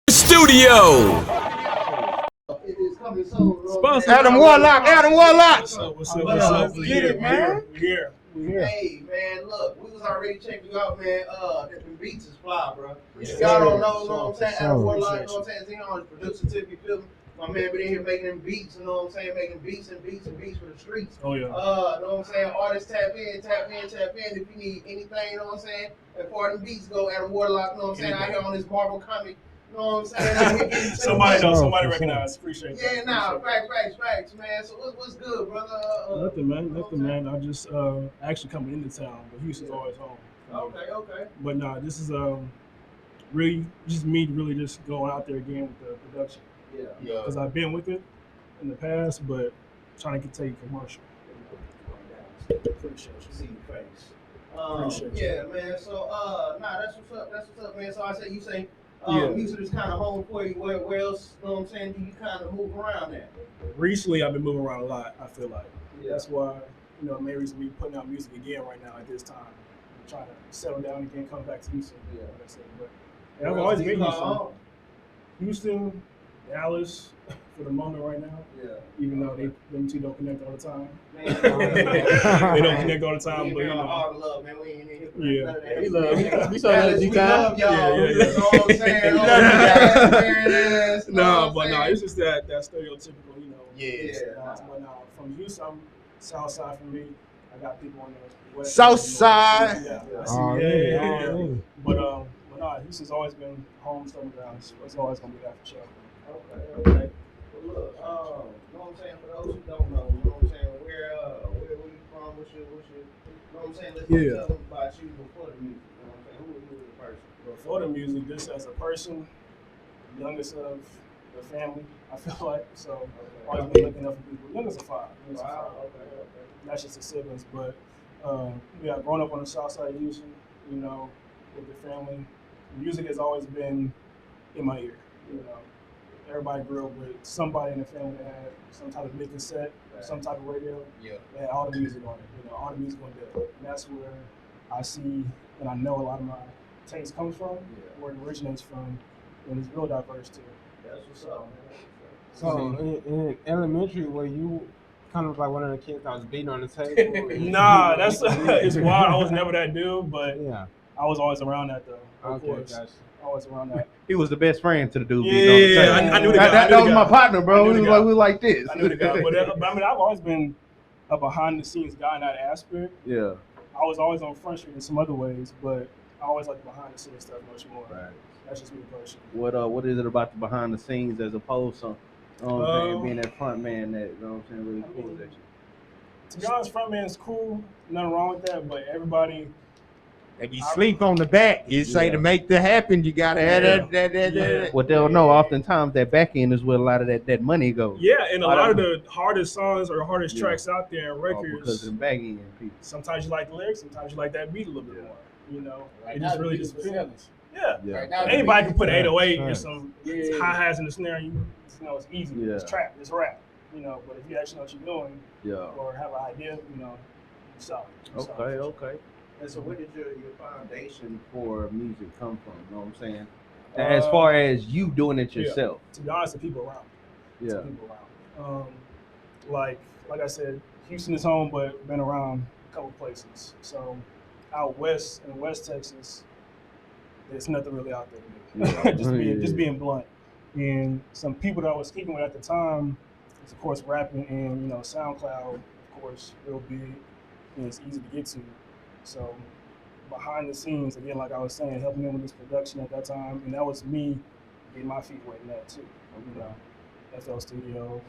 Studio. Adam Warloxk, Adam Warloxk. What's up? Let's get it, man. We here. Hey, man, look, we was already checking you out, man. That the beats is fly, bro. Y'all don't know what I'm saying? Adam Warloxk, you know what I'm saying? He on his producer tip, you feel me? My man been in here making them beats, you know what I'm saying? Making beats and beats for the streets. Oh, yeah. You know what I'm saying? Artists tap in. If you need anything, you know what I'm saying? As far as them beats go, Adam Warloxk, you know what I'm saying? Out here on this Marvel comic. You know what I'm saying? Somebody recognize. Appreciate that. Yeah, nah, facts, man. So what's good, brother? Nothing, man. I just actually coming into town, but Houston's always home. Okay. But nah, this is really just me really just going out there again with the production. Yeah. Because I've been with it in the past, but trying to take commercial. Appreciate you. See your face. Yeah, man. So that's what's up, man. So I say you say music is kind of home for you. Where else, you know what I'm saying, do you kind of move around at? Recently, I've been moving around a lot, I feel like. Yeah. That's why, main reason we putting out music again right now at this time. I'm trying to settle down again, come back to Houston. Yeah. Like I said. But I've always been Houston, Dallas, for the moment right now. Yeah. Even though them two don't connect all the time. Man, They don't connect all the time, but all the love, man. We ain't in here for Yeah. none of that. We love you. We love y'all. Yeah. You know what I'm saying? It's just that stereotypical, Yeah. But from Houston, I'm south side for me. I got people on the west South side. side. Yeah. But Houston's always been home summer ground. It's always gonna be that for sure. Okay. Well, look, you know what I'm saying? For those who don't know, you know what I'm saying? Where you from? What's your, you know what I'm saying? Let's tell them about you before the music. You know what I'm saying? Who are you as a person? Before the music, just as a person, youngest of the family, I feel like. So always been looking up for people. Youngest of five. Okay. That's just the siblings, but growing up on the south side of Houston, with the family, music has always been in my ear. Everybody grew up with somebody in the family that had some type of big cassette, some type of radio. Yeah. That had all the music on it. All the music on there. And that's where I see and I know a lot of my taste comes from, where it originates from, and it's real diverse too. That's what's up, man. So in elementary, were you kind of like one of the kids that was beating on the table? Nah, that's it's wild. I was never that dude, but yeah, I was always around that though. Of okay, course. gotcha. Always around that. He was the best friend to the dude. Yeah, I knew the guy. That was my partner, bro. We was like this. I knew the guy, but I mean, I've always been a behind the scenes guy in that aspect. Yeah. I was always on Front Street in some other ways, but I always like the behind the scenes stuff much more. Right. That's just me personally. What is it about the behind the scenes as opposed to being that front man that really pulls at you? To be honest, front man is cool. Nothing wrong with that, but everybody. If you sleep on the back, you say to make that happen, you gotta have that. What they'll know, oftentimes that back end is where a lot of that money goes. Yeah, and a lot of the hardest songs or hardest tracks out there and records. Because of the back end people. Sometimes you like the lyrics, sometimes you like that beat a little bit more. Right It now, just really the just beat is depends. Yeah. Right now, Anybody can put 808 right. or some hi-hats in the snare. It's easy. Yeah. It's trap. It's rap. But if you actually know what you're doing, Yeah. or have an idea, solid. Okay. And so where did your foundation for music come from? You know what I'm saying? As far as you doing it yourself. To be honest, the people around. Yeah. Like I said, Houston is home, but been around a couple places. So out west in West Texas, there's nothing really out there to me. Just being blunt. And some people that I was speaking with at the time is of course rapping and SoundCloud, of course, real big and it's easy to get to. So behind the scenes, again, like I was saying, helping them with this production at that time, and that was me getting my feet wet in that too. FL Studio,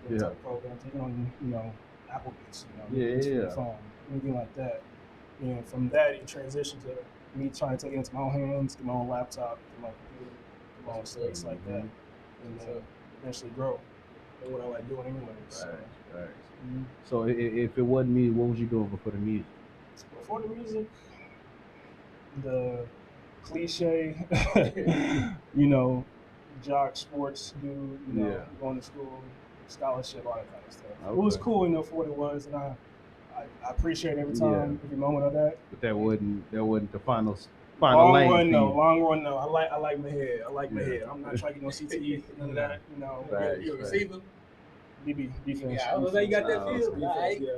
that type of program, taking on Apple Beats, phone, anything like that. And from that, it transitioned to me trying to take it into my own hands, get my own laptop, get my computer, get my own space like that, and eventually grow. That's what I like doing anyways. Right. Mm-hmm. So if it wasn't music, what was you doing before the music? Before the music, the cliche, jock sports dude, going to school, scholarship, all that kind of stuff. Okay. It was cool, for what it was, and I appreciate every time, every moment of that. But that wasn't the final find a lane for you. Long run, no. I like my head. My head. I'm not trying to get no CTE, none of that. You know, Facts, You a receiver? DB defense. Yeah, I was like, you got that feel. Defense, Right. yeah.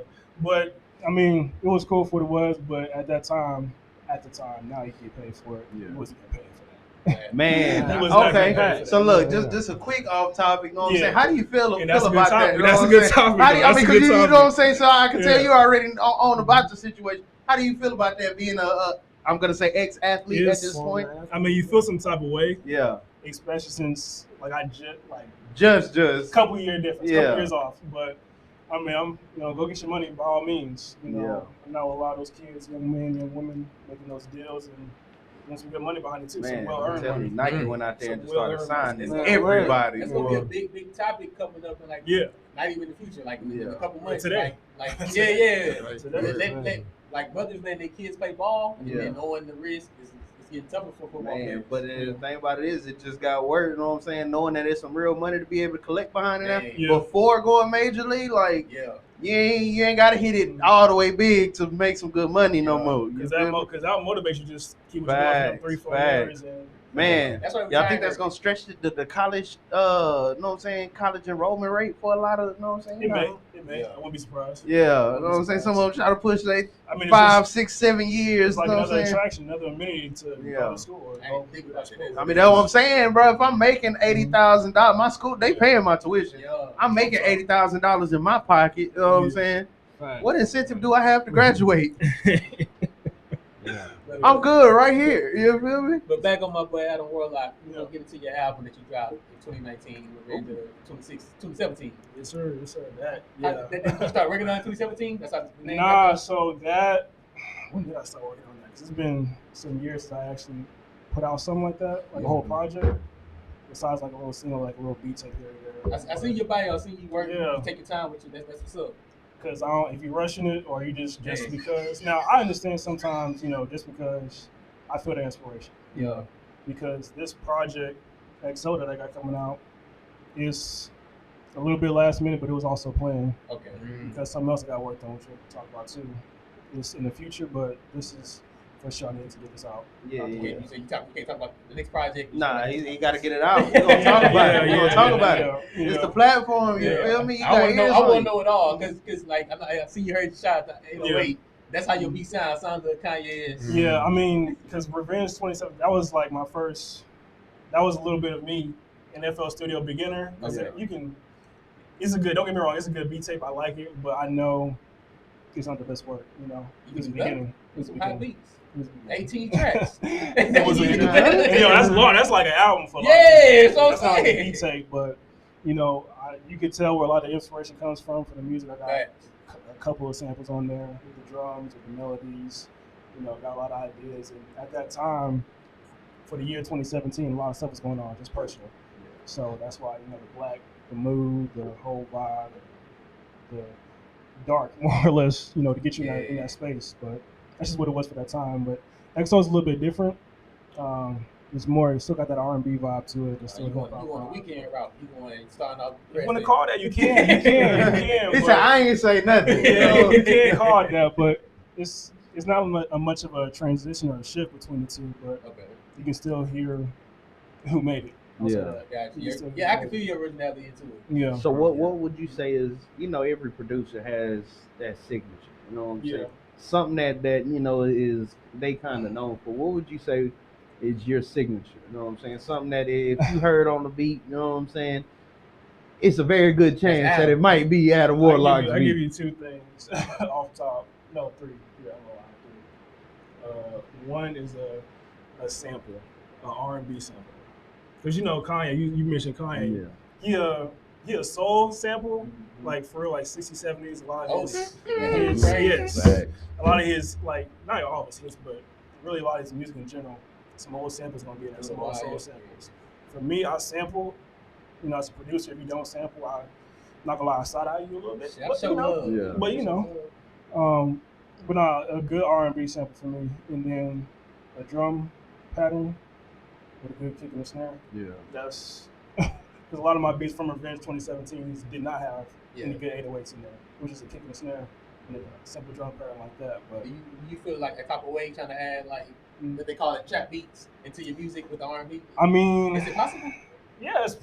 But I mean, it was cool for what it was. But at the time, now you get paid for it. Yeah. You wasn't getting paid for that. Man, He was not getting paid Okay, for so that. look, just a quick off topic. You know what I'm Yeah. saying? How do you feel And that's a good about topic. that? You know That's what a I'm good saying? topic, How do you, I though. mean, That's a because good you know what topic. I'm saying. So I can tell Yeah. you already on about the situation. How do you feel about that being I'm gonna say ex-athlete at this point? I mean, you feel some type of way, Yeah, especially since I just just a couple year difference, Yeah. couple years off. But I mean, I'm go get your money by all means. You know, Yeah. I know a lot of those kids, young men, young women, making those deals and getting some good money behind it too. man, Some well I'm earned telling you, money. Nike went out there and just Some started well-earned signing money. everybody. That's gonna be a big topic coming up in not even in the future, like in a couple months. Today. Like Today. like brothers letting their kids play ball and Yeah. then knowing the risk is getting tougher for football Man, players. but the thing about it is, it just got worse. You know what I'm saying? Knowing that there's some real money to be able to collect behind it now. Yeah. Before going major league, like Yeah. you ain't gotta hit it all the way big to make some good money no more. Because You that feel me? motivates you just keep what you're doing for 3-4 years. And Man, That's why y'all think that's gonna stretch the college, know what I'm saying, college enrollment rate for a lot of, know what I'm saying? it may. Yeah. I won't be surprised. Yeah, know what I'm saying? Some of them try to push like I mean, 5, 6, 7 years. it's like know what I'm another saying? attraction, another amenity to go to school. I didn't think about that. I mean, that's what I'm saying, bro. If I'm making $80,000, my school they paying my tuition. Yeah. I'm making $80,000 in my pocket. You know what I'm saying? Right. What incentive do I have to graduate? Yeah. I'm good right here. You feel me? But back on my boy Adam Warloxk, Yeah. get into your album that you dropped in 2019, we're into 2017. Yes, sir. That. How- Yeah. Did you start working on it in 2017? That's how the name Nah, got so that when did I start working on that? 'Cause it's been some years since I actually put out something like that, like a whole project. Besides like a little single, like a little beat tape here and there. I see your bio. I see you working. Yeah. You take your time with you. That's what's up. Because I don't, if you're rushing it or you just Yeah. because. Now I understand sometimes, just because I feel the inspiration. Yeah. Because this project, XO that I got coming out, is a little bit last minute, but it was also planned Okay. because something else I got worked on, which we'll talk about too. It's in the future, but this is for sure I need to get this out. Yeah, Okay, yeah. so you can't talk about the next project. Nah, he got to get it out. We're going to talk about it. We're going to talk about it. Yeah. It's the platform. You Yeah. feel me? You I got want to know. ears I on want to you. know it all because like I see you heard the shot. Yeah. Wait, that's how your beat sounds. Sounds like Kanye is. Yeah, I mean, because Revenge 27, that was like my first, that was a little bit of me in FL Studio beginner. I said, it's a good, don't get me wrong, it's a good beat tape. I like it, but I know it's not the best work, It's the beginning. With some hot beats. It was the beginning. 18 tracks. It was Yeah. that's long. That's like an album for Yeah, so I'm that's not a saying. beat tape, but you could tell where a lot of inspiration comes from for the music. I got a couple of samples on there with the drums, with the melodies. Got a lot of ideas, and at that time, for the year 2017, a lot of stuff was going on, just personal. So that's why the black, the mood, the whole vibe, the dark, more or less, to get you in that space. But that's just what it was for that time. But XO's a little bit different. It's still got that R&B vibe to it. It's still You hip on hop the vibe. weekend route. You going starting off. You want to call that? You can. You can. He but- said, I ain't say nothing. Yeah, you can't call it that, but it's not much of a transition or a shift between the two, but Okay. you can still hear who made it. I'll say Yeah. that. Gotcha. You still Yeah, I hear can feel your originality into it. Yeah. So what would you say is, every producer has that signature, you know what I'm saying? Something that is they kind of known for. What would you say is your signature? You know what I'm saying? Something that if you heard on the beat, you know what I'm saying? It's a very good chance that it might be Adam Warloxk's I beat. give you two things off top. No, three. Yeah, I'm gonna lie, three. One is a sample, an R&B sample. Because Kanye, you mentioned Kanye. Yeah. He a soul sample, like for real, like 60s, 70s. A lot of his, Facts. a lot of his, like, not all of his hits, but really a lot of his music in general. Some old samples gonna be in there, some old soul samples. For me, I sample, as a producer, if you don't sample, I'm not gonna lie, I side-eye you a little bit. Yeah, But, show love. Yeah. But but nah, a good R&B sample for me, and then a drum pattern with a good kick and a snare. Yeah. That's because a lot of my beats from Revenge 2017 did not have any good 808s in there. It was just a kick and a snare and a simple drum pattern like that. But Do you feel like a type of way trying to add like that they call it trap beats into your music with the R&B? I mean, Is it possible? Yes.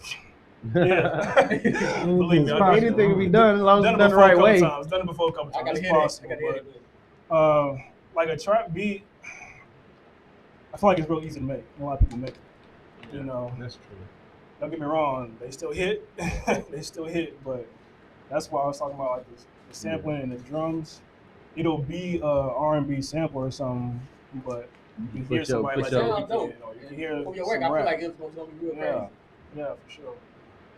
Yeah. Believe me, anything can be done as long as it's done the right way. Done it before a couple times. I gotta It's hear possible. it. I gotta hear but, like a trap beat, I feel like it's real easy to make. A lot of people make it. Yeah, You know, that's true. don't get me wrong, they still hit. They still hit, but that's why I was talking about like the sampling and the drums. It'll be a R&B sample or something, but you can hear somebody like that. You can hear from your work, I feel like it's gonna be real crazy. Yeah, for sure.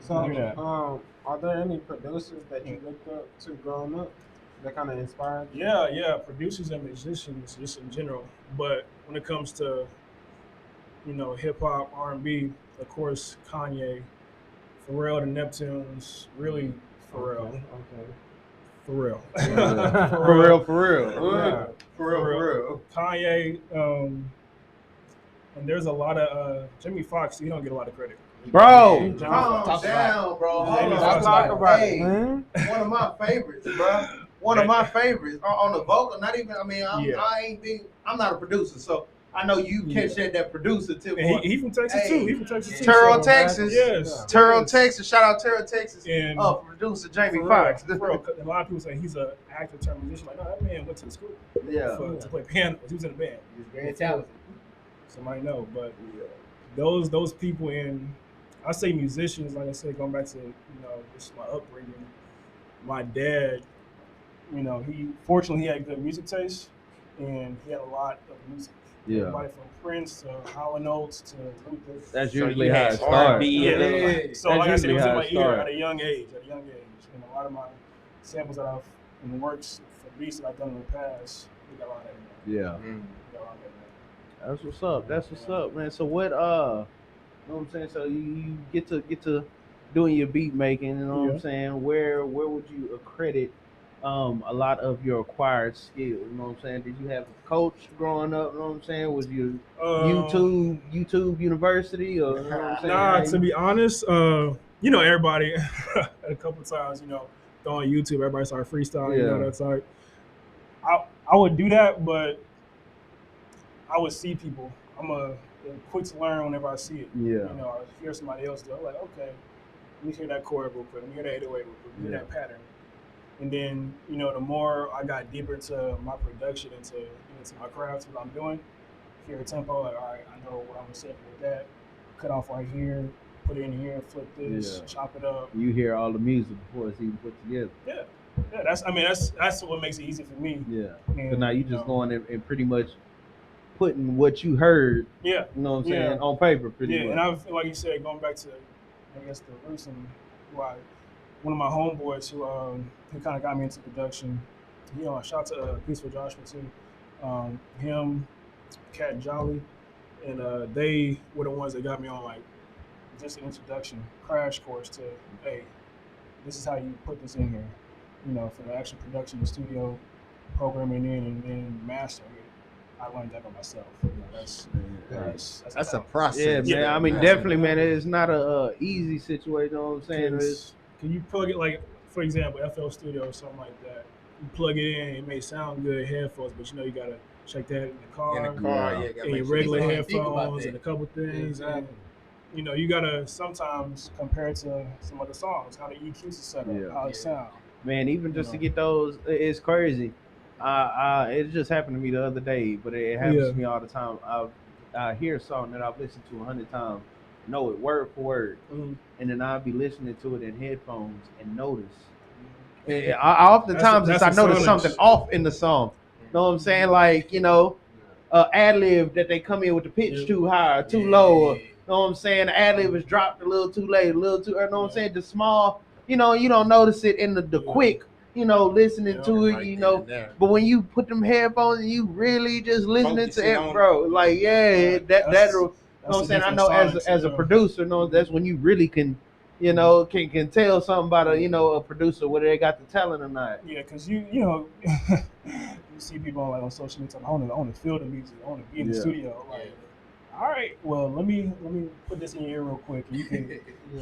So, are there any producers that you looked up to growing up that kind of inspired you? Yeah, producers and musicians just in general. But when it comes to, hip hop, R&B, of course, Kanye, Pharrell, the Neptunes, really Pharrell. Okay. For real. For real. Kanye, and there's a lot of Jamie Foxx. You don't get a lot of credit. Bro, calm down, bro. Hold on. Talk about it, Hey, man. one of my favorites, bro. One of my favorites on the vocal. Not even. I mean, I'm not a producer, so I know you catch that producer too. He from Texas too. He from Texas too. Terrell, Texas. Yes. Terrell, Texas. Shout out Terrell, Texas. And producer Jamie Foxx. A lot of people say he's an actor turned musician. Like, no, that man went to the school. To play piano. He was in a band. He's very talented. Somebody know, but those people in, I say musicians. Like I said, going back to just my upbringing. My dad, he had good music taste, and he had a lot of music. Yeah. Everybody from Prince to Hall & Oates to Luther. That's usually how it starts. So like I said, it was in my ear at a young age. And a lot of my samples that I've in works for beats that I've done in the past, we got a lot of that in there. Yeah. We got a lot of that in there. That's what's up, man. So what you know what I'm saying? So you get to doing your beat making, you know what I'm saying? Where would you accredit a lot of your acquired skills? You know what I'm saying? Did you have a coach growing up? You know what I'm saying? Was you YouTube University or you know what I'm saying? Nah, to be honest, everybody a couple times, throwing YouTube, everybody started freestyling, that's like I would do that, but I would see people. I'm quick to learn whenever I see it. Yeah. I hear somebody else do it. I'm like, okay, let me hear that chord real quick. Let me hear that 808 real quick. Let me hear that pattern. And then, the more I got deeper into my production, into my craft, what I'm doing, hear a tempo, like, all right, I know what I'm going to sample with that. Cut off right here, put it in here, flip this, chop it up. You hear all the music before it's even put together. Yeah, that's what makes it easy for me. Yeah. But now you just going and pretty much putting what you heard, you know what I'm saying, on paper pretty much. And I've, like you said, going back to, I guess, the roots and why one of my homeboys who kind of got me into production, shout out to Peaceful Joshua too. Him, Cat Jolly, and they were the ones that got me on like just an introduction, crash course to, hey, this is how you put this in here. For the actual production, the studio, programming in and then mastering it. I learned that by myself. That's a process. Yeah, man. I mean, definitely, man. It's not a easy situation. You know what I'm saying? Can you plug it, like, for example, FL Studio or something like that? You plug it in, it may sound good headphones, but you gotta check that in the car. And your regular headphones and a couple things. And, you gotta sometimes compare it to some other songs, how the EQs are set up, how it sounds. Man, even just to get those, it's crazy. It just happened to me the other day, but it happens to me all the time. I hear a song that I've listened to 100 times, know it word for word, and then I'll be listening to it in headphones and notice. I oftentimes I notice something off in the song. Know what I'm saying? Like, ad lib that they come in with the pitch too high or too low. Or, know what I'm saying? The ad lib is dropped a little too late, a little too. Know what I'm saying? The small, you don't notice it in the quick. Listening to it, but when you put them headphones and you really just listening to it, bro, like, that'll, you know what I'm saying? I know as a producer, that's when you really can, can tell something about a producer, whether they got the talent or not. Yeah, because you see people on social media, I want to feel the music, I want to be in the studio, like, all right, well, let me put this in your ear real quick. And you can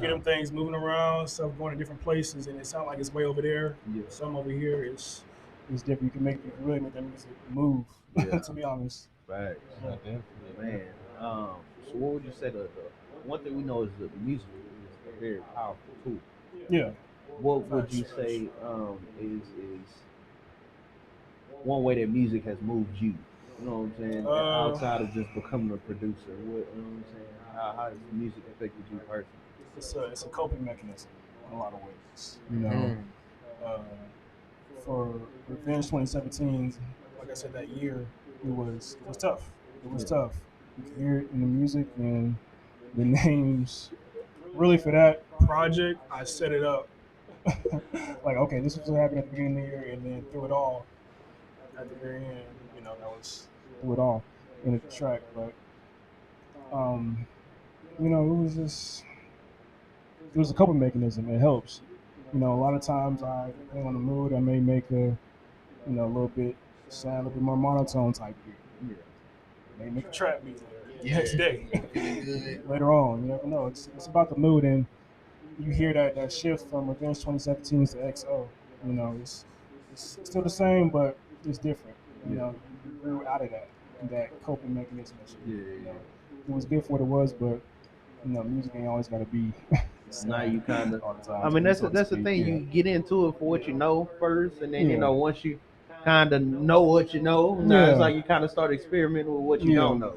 hear them things moving around, stuff going to different places, and it sounds like it's way over there. Some over here is different. You can really make that music move, to be honest. Facts. Man. So what would you say the one thing we know is that music is a very powerful tool. Yeah. What would you say is one way that music has moved you? You know what I'm saying? Outside of just becoming a producer, what you know what I'm saying? How has music affected you personally? It's a coping mechanism in a lot of ways. You know, uh, for Revenge 2017, like I said, that year it was tough. It was tough. You could hear it in the music and the names. Really, for that project, I set it up like, okay, this was what happened at the beginning of the year, and then through it all, at the very end, that was through it all in the track. But um, it was a coping mechanism. It helps. A lot of times depending on the mood, I may make a little bit sad, a little bit more monotone type beat. Yeah. May make a trap beat the next day. Later on, you never know. It's about the mood, and you hear that shift from Revenge 2017 to XO. It's still the same, but it's different. You grew out of that coping mechanism. It was good for what it was, but music ain't always got to be. Now you kind of. all the time. I mean, that's the thing. Yeah. You get into it for what you know first, and then once you kind of know what you know, now it's like you kind of start experimenting with what you don't know.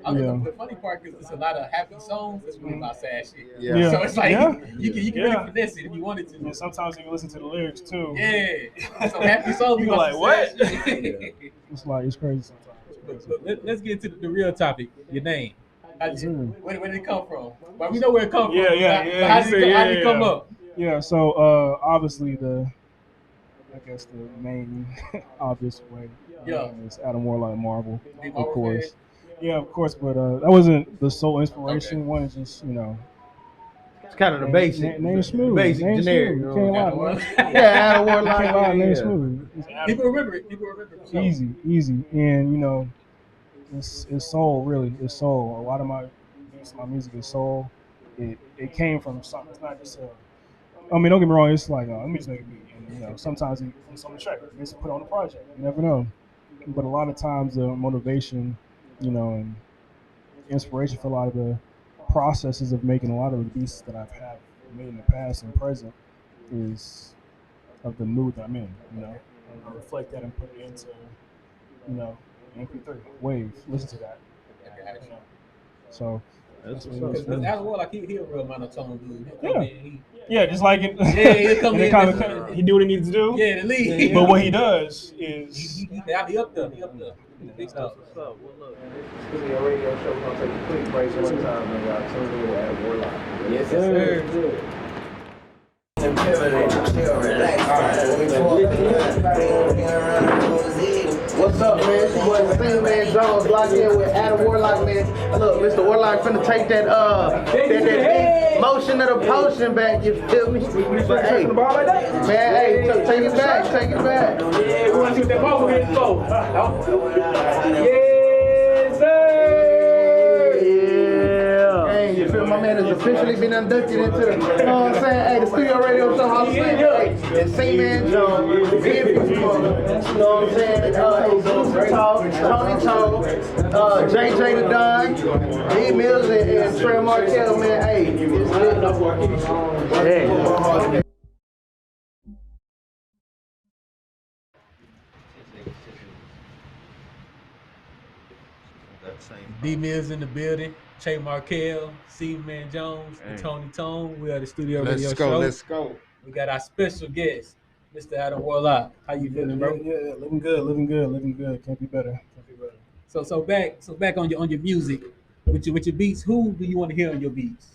The funny part is it's a lot of happy songs. It's really about sad shit. Yeah. So it's like you can really finesse it if you wanted to. And sometimes you can listen to the lyrics too. Yeah. So happy songs. You like what? It's crazy sometimes. But let's get to the real topic. Your name. Where did it come from? Well, we know where it come from. Yeah. How did it come up? Yeah. So obviously the main obvious way is Adam Warloxk Marvel, of course. Fan? Yeah, of course. But that wasn't the sole inspiration. Okay. One is just it's kind of the basic. Name smooth. Basic name generic. Smooth. You can't lie. Adam Warloxk. Can't lie. Name smooth. People remember it. Easy, and it's soul, really. It's soul. A lot of my music is soul. It came from something. It's not just don't get me wrong. It's like let me just make a beat. And, sometimes it's on the track. It's put on the project. You never know. But a lot of times the motivation, and inspiration for a lot of the processes of making a lot of the beats that I've had made in the past and present is of the mood that I'm in. I reflect that and put it into, MP3 wave. Listen to that. So that's what's up. Because Adam Warloxk, he a real monotone dude. Yeah, just like it. He'll come in. He do what he needs to do. Yeah, the lead. But what he does is he up there. Big stuff. What's up? Well, look, this is your radio show. We're gonna take a quick break one time, and y'all tune in with Adam Warloxk. Yes, sir. What's up, man? It's your boy Steve Man Jones locked in with Adam Warloxk, man. Look, Mr. Warloxk finna take that motion of the potion back, you feel me? But hey, man, hey, take it back. Yeah, we wanna see what that ball is for. Yes, sir. Yeah. Hey, you feel my man has officially been inducted into the, you know what I'm saying? Hey, the Studio Radio Show Hall of Fame. Hey, and St. Man Jones, being people, you know what I'm saying? Hey, Tony Toe, JJ the Don, D Mills, and Trey Martell, man. Hey, it's lit. Yeah. D Mills in the building, Che Markel, Steve Man Jones, and Tony Tone. We are the Studio Radio Show. Let's go. We got our special guest, Mr. Adam Warloxk. How you feeling, bro? Yeah, living good. Can't be better. So back on your music, with your beats. Who do you want to hear on your beats?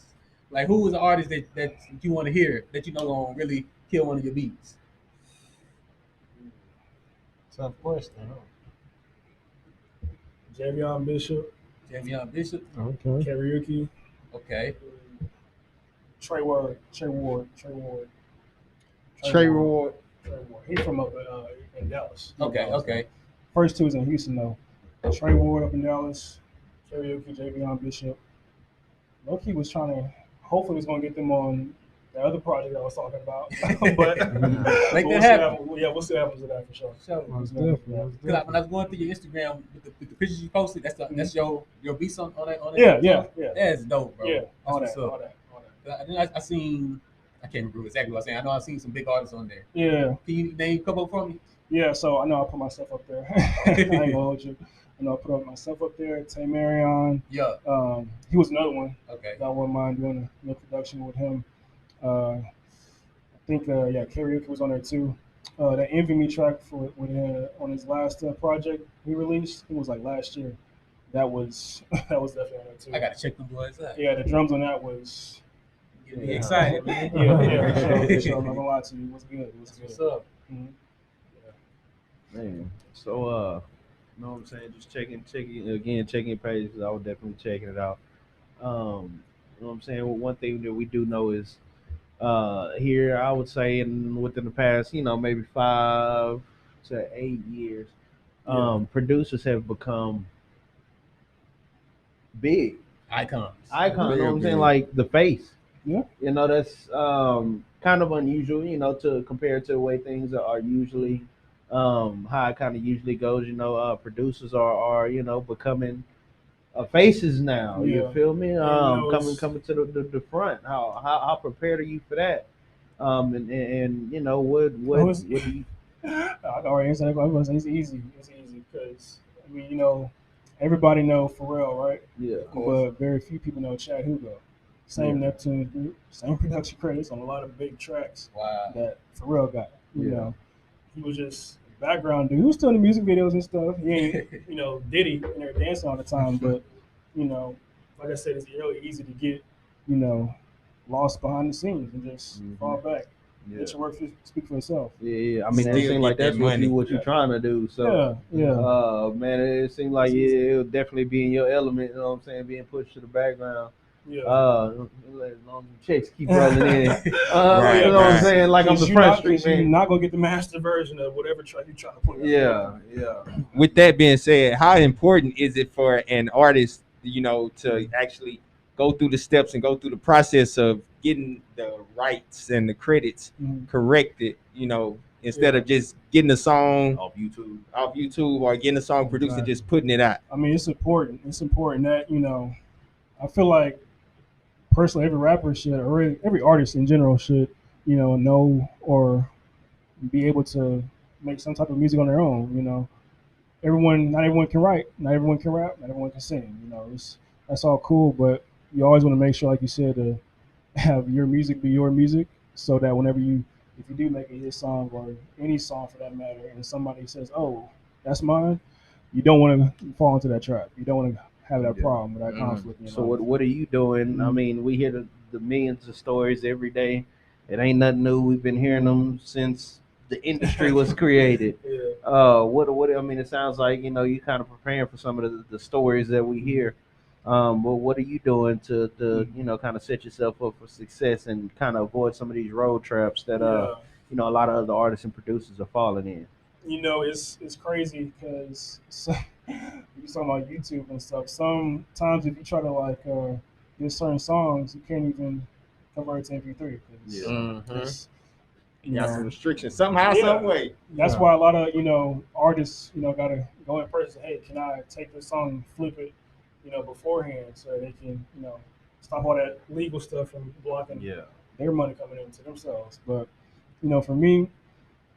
Like, who is the artist that you want to hear that gonna really kill one of your beats? Tough question, huh? Javion Bishop. Okay. Karaoke. Okay. Trey Ward. He's from up in Dallas. Okay. First two is in Houston though. Trey Ward up in Dallas. Karaoke, Javion Bishop. Loki was trying to. Hopefully, he's gonna get them on the other project I was talking about. But Make we'll that see happen. we'll see what happens with that for sure. So, Most We'll see what definitely, happens most with that. because when I was going through your Instagram with the pictures you posted, that's your beats on that. Yeah. That's dope, bro. Yeah, That's all what's that, up. all that, all that. 'Cause I seen, I can't remember exactly what I was saying. I know I seen some big artists on there. Yeah, Can you name a couple for me? yeah. So I know I put myself up there. I ain't gonna hold you. I know I put myself up there. Tay Marion. Yeah. He was another one. Okay. I wouldn't mind doing a production with him. I think karaoke was on there too. That Envy Me track on his last project he released, it was like last year. That was that was definitely on there too. I gotta check them boys out. Yeah, the drums on that was Get me excited, man. yeah, for sure, for sure. I'm not gonna lie to you, it was good. It was That's good. what's up. Mhm. Man. So you know what I'm saying? Just checking your pages. I would definitely checking it out. You know what I'm saying? Well, one thing that we do know is here I would say within the past, maybe 5 to 8 years, producers have become big Icons. icon. You know what I'm saying? big. Like the face. Yeah. That's kind of unusual. To compare to the way things are usually, how it kind of usually goes. Producers are becoming faces now. You Yeah. feel me? Coming it's- coming to the front. How prepared are you for that? And it's- what do you? I already answered that question. It's easy. It's easy because I mean, everybody know Pharrell, right? Yeah. But very few people know Chad Hugo. Same Yeah. Neptune group, same production credits on a lot of big tracks Wow. that Pharrell got. Yeah. He was just a background dude. He was still in the music videos and stuff. He ain't, Diddy and they're dancing all the time. But, like I said, it's really easy to get, lost behind the scenes and just Mhm. fall back. Yeah. Let your work speak for itself. Yeah. I mean, it Still seems like get that that's what money. you're trying to do. So. Yeah. Man, it seemed like it'll definitely be in your element. You know what I'm saying? Being pushed to the background. Yeah. Let long as the checks keep rolling in. Right, You know what I'm right. saying? Like I'm the Front Street You're man. not gonna get the master version of whatever track you're trying to put. Yeah. With that being said, how important is it for an artist, to actually go through the steps and go through the process of getting the rights and the credits Mhm. corrected, instead of just getting a song Off YouTube. or getting a song produced and just putting it out? I mean, it's important. It's important that I feel like personally, every rapper should, or every artist in general should, know or be able to make some type of music on their own. Not everyone can write, not everyone can rap, not everyone can sing. That's all cool, but you always want to make sure, like you said, to have your music be your music, so that if you do make a hit song or any song for that matter, and somebody says, "Oh, that's mine," you don't want to fall into that trap. You don't want to have that Yeah. problem or that conflict. So what are you doing? I mean, we hear the millions of stories every day. It ain't nothing new. We've been hearing them since the industry was created. Yeah. What I mean, it sounds like you kind of preparing for some of the stories that we hear. But what are you doing to kind of set yourself up for success and kind of avoid some of these road traps that a lot of other artists and producers are falling in? It's crazy because you talking about YouTube and stuff. Sometimes if you try to get certain songs, you can't even convert it to MP3. Yeah. It's, Got some restrictions somehow, Yeah. some way. That's why a lot of artists gotta go in person. Hey, can I take this song and flip it beforehand so they can stop all that legal stuff from blocking Yeah. their money coming into themselves. But for me,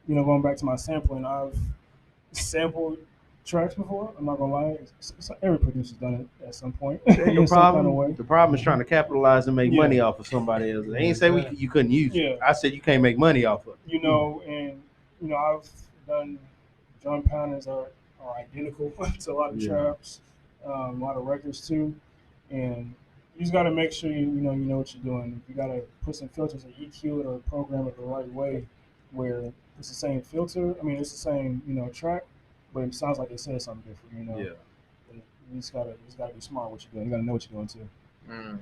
going back to my sampling, I've sampled tracks before. I'm not gonna lie, every producer's done it at some point. The in some kind of way. problem is trying to capitalize and make Yeah. money off of somebody else. They ain't say you couldn't use it. Yeah. I said you can't make money off of it. And I've done drum patterns are identical to a lot of Yeah. traps, a lot of records too, and you just got to make sure you know what you're doing. You got to put some filters and EQ it or program it the right way, where it's the same filter. I mean, it's the same track, but it sounds like they said something different. And you just gotta be smart what you're doing. You gotta know what you're doing too.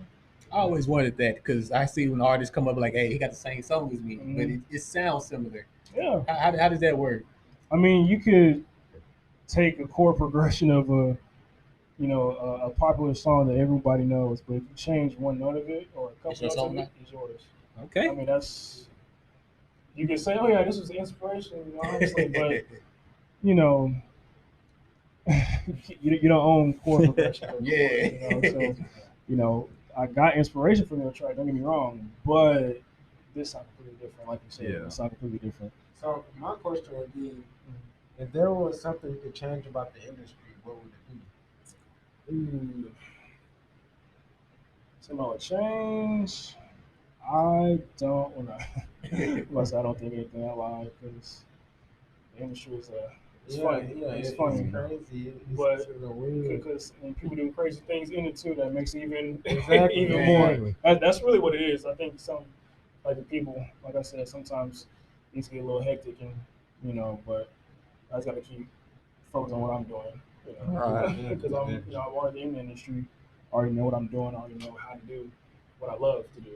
I always wanted that because I see when artists come up like, "Hey, he got the same song as me," but it sounds similar. Yeah. How does that work? I mean, you could take a chord progression of a popular song that everybody knows, but if you change one note of it or a It's couple your notes song of now? it, it's yours. Okay. I mean, that's you can say, oh yeah, this was inspiration, obviously, but you know, you don't own chord progression. Yeah. So I got inspiration from their track. Don't get me wrong, but this sound completely different. Like you said, Yeah. this sound completely different. So my question would be, if there was something you could change about the industry, what would it be? Ooh. So change. I don't want to. Plus, I don't think anything I lie because the industry is it's funny. Yeah, It's funny. crazy. It's But sort of weird. because people do crazy things in it too, that makes it even Exactly, even exactly. more. That's really what it is. I think some like the people, like I said, sometimes things get a little hectic, and but I just got to keep focused on what I'm doing. Right. Because I'm already in the industry, I already know what I'm doing, I already know how to do what I love to do.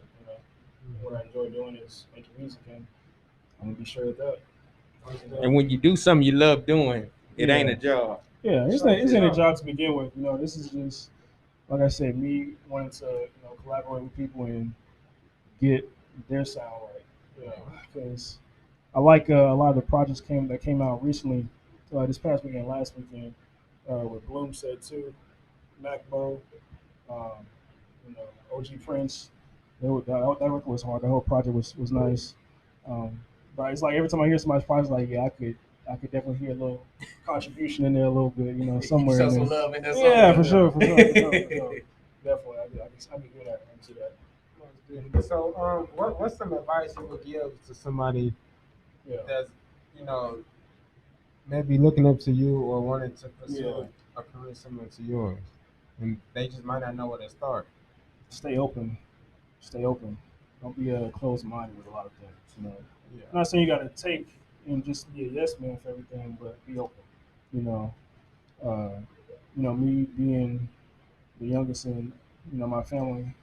What I enjoy doing is making music, and I'm gonna be straight with that. And when you do something you love doing, it ain't a Yeah. job. Yeah, it's not a job to begin with. This is just like I said, me wanting to collaborate with people and get their sound right. Because I like a lot of the projects that came out recently, this past weekend, last weekend, with Bloom said too, Macbo, um, OG Prince. That record was hard. The whole project was nice. But it's like every time I hear somebody's project, like I could definitely hear a little contribution in there a little bit, somewhere Show in some there. love in there. Yeah, for somewhere. sure. Definitely, I be good at it. I can see that. So, what's some advice you would give to somebody Yeah. that's maybe looking up to you or wanting to pursue Yeah. a career similar to yours, and they just might not know where to start? Stay open. Stay open. Don't be closed-minded with a lot of things. Yeah. I'm not saying you got to take and just be a yes man for everything, but be open. You know, uh, me being the youngest in my family.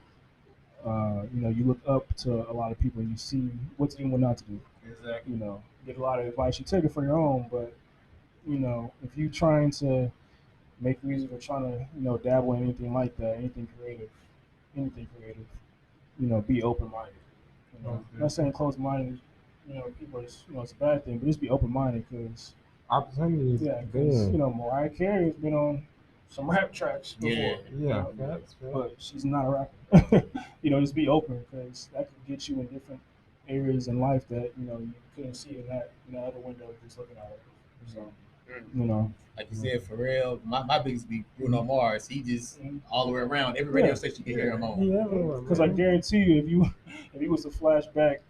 You look up to a lot of people and you see what to do and what not to do. Exactly. Get a lot of advice. You take it for your own, but if you're trying to make music or trying to dabble in anything like that, anything creative, be open minded. I'm not saying closed minded. People it's a bad thing, but just be open minded because Opportunity is because good. Mariah Carey has been on some rap tracks before. Yeah, that's fair. But she's not a rapper. Just be open because that could get you in different areas in life that you couldn't see in that other window just looking at it. So Like you said, for real, my biggest beat Bruno Mars. He just all the way around. Every radio station you can hear him on. Yeah, because I guarantee you, if you was to flash back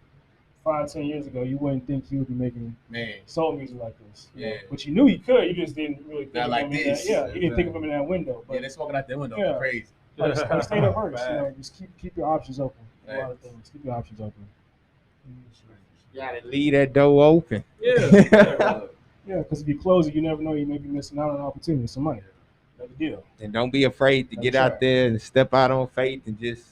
5-10 years ago, you wouldn't think he would be making Man, soul music like this. Yeah. But you knew he could. You just didn't really think Not of like him this. in that. Yeah, you didn't think of him in that window. But yeah, they're smoking out that window. Yeah. Crazy. understand it works. Just keep your options open. A lot Right. of things. Keep your options open. You gotta leave that door open. Yeah. Yeah, because if you close it, you never know. You may be missing out on an opportunity, some money. That's the deal. And don't be afraid to get That's out right. there and step out on faith and just,